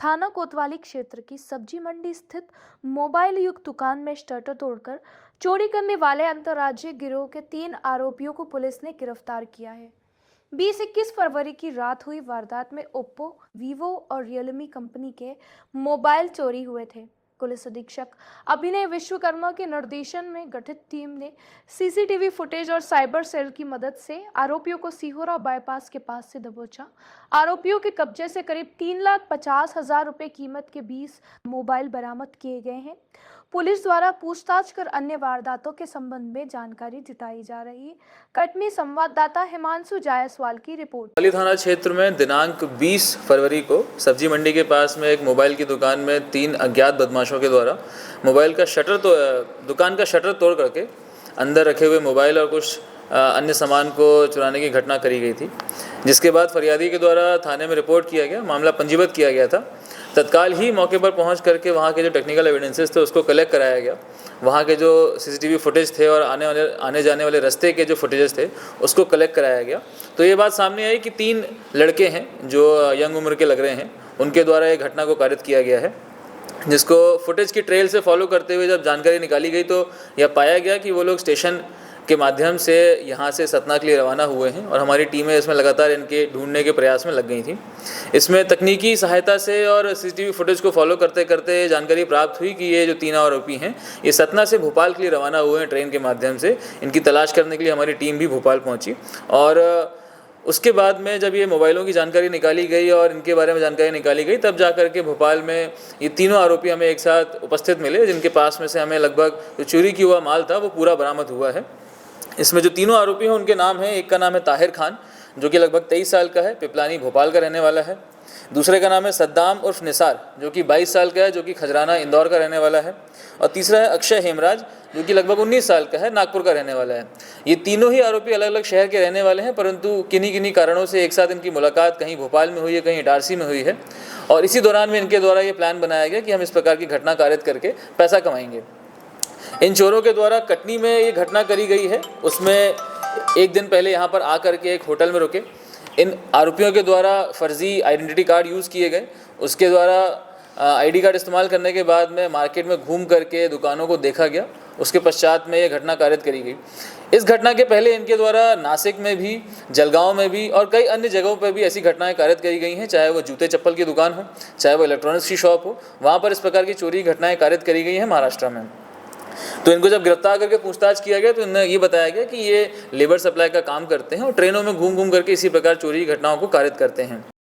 थाना कोतवाली क्षेत्र की सब्जी मंडी स्थित मोबाइल युक्त दुकान में शटर तोड़कर चोरी करने वाले अंतर्राज्यीय गिरोह के 3 आरोपियों को पुलिस ने गिरफ्तार किया है। 20-21 फरवरी की रात हुई वारदात में ओप्पो, वीवो और रियलमी कंपनी के मोबाइल चोरी हुए थे। पुलिस अधीक्षक अभिनय विश्वकर्मा के निर्देशन में गठित टीम ने सीसीटीवी फुटेज और साइबर सेल की मदद से आरोपियों को सिहोरा बाईपास के पास से दबोचा। आरोपियों के कब्जे से करीब 3,50,000 रुपए कीमत के 20 मोबाइल बरामद किए गए हैं। पुलिस द्वारा पूछताछ कर अन्य वारदातों के संबंध में जानकारी जुटाई जा रही है। कटनी संवाददाता हिमांशु जायसवाल की रिपोर्ट। कोतवाली थाना क्षेत्र में दिनांक 20 फरवरी को सब्जी मंडी के पास में एक मोबाइल की दुकान में 3 अज्ञात बदमाशों के द्वारा दुकान का शटर तोड़ करके अंदर रखे हुए मोबाइल और कुछ अन्य सामान को चुराने की घटना करी गई थी, जिसके बाद फरियादी के द्वारा थाने में रिपोर्ट किया गया, मामला पंजीबद्ध किया गया था। तत्काल ही मौके पर पहुंच करके वहां के जो टेक्निकल एविडेंसेस थे उसको कलेक्ट कराया गया। वहाँ के जो सीसीटीवी फुटेज थे और आने जाने वाले रास्ते के जो फुटेजेस थे उसको कलेक्ट कराया गया। तो ये बात सामने आई कि 3 लड़के हैं जो यंग उम्र के लग रहे हैं, उनके द्वारा ये घटना को कारित किया गया है, जिसको फुटेज की ट्रेल से फॉलो करते हुए जब जानकारी निकाली गई तो यह पाया गया कि वो लोग स्टेशन के माध्यम से यहाँ से सतना के लिए रवाना हुए हैं और हमारी टीमें इसमें लगातार इनके ढूंढने के प्रयास में लग गई थी। इसमें तकनीकी सहायता से और सीसीटीवी फुटेज को फॉलो करते करते जानकारी प्राप्त हुई कि ये जो 3 आरोपी हैं ये सतना से भोपाल के लिए रवाना हुए हैं ट्रेन के माध्यम से। इनकी तलाश करने के लिए हमारी टीम भी भोपाल पहुँची और उसके बाद में जब ये मोबाइलों की जानकारी निकाली गई और इनके बारे में जानकारी निकाली गई तब जा कर के भोपाल में ये तीनों आरोपी हमें एक साथ उपस्थित मिले, जिनके पास में से हमें लगभग जो चोरी किया हुआ माल था वो पूरा बरामद हुआ है। इसमें जो तीनों आरोपी हैं उनके नाम हैं, एक का नाम है ताहिर खान जो कि लगभग 23 साल का है, पिपलानी भोपाल का रहने वाला है। दूसरे का नाम है सद्दाम उर्फ निसार जो कि 22 साल का है, जो कि खजराना इंदौर का रहने वाला है। और तीसरा है अक्षय हेमराज जो कि लगभग 19 साल का है, नागपुर का रहने वाला है। ये तीनों ही आरोपी अलग अलग शहर के रहने वाले हैं, परंतु किन्हीं कारणों से एक साथ इनकी मुलाकात कहीं भोपाल में हुई है, कहीं इटारसी में हुई है और इसी दौरान में इनके द्वारा ये प्लान बनाया गया कि हम इस प्रकार की घटना कारित करके पैसा कमाएंगे। इन चोरों के द्वारा कटनी में ये घटना करी गई है, उसमें एक दिन पहले यहाँ पर आकर के एक होटल में रुके। इन आरोपियों के द्वारा फर्जी आइडेंटिटी कार्ड यूज़ किए गए, उसके द्वारा आईडी कार्ड इस्तेमाल करने के बाद में मार्केट में घूम करके दुकानों को देखा गया, उसके पश्चात में ये घटना कारित करी गई। इस घटना के पहले इनके द्वारा नासिक में भी, जलगांव में भी और कई अन्य जगहों पर भी ऐसी घटनाएं कारित करी गई हैं, चाहे वो जूते चप्पल की दुकान हो, चाहे वो इलेक्ट्रॉनिक्स की शॉप हो, वहाँ पर इस प्रकार की चोरी घटनाएं कारित करी गई हैं महाराष्ट्र में। तो इनको जब गिरफ्तार करके पूछताछ किया गया तो इन्हें ये बताया गया कि ये लेबर सप्लाई का काम करते हैं और ट्रेनों में घूम घूम करके इसी प्रकार चोरी की घटनाओं को कारित करते हैं।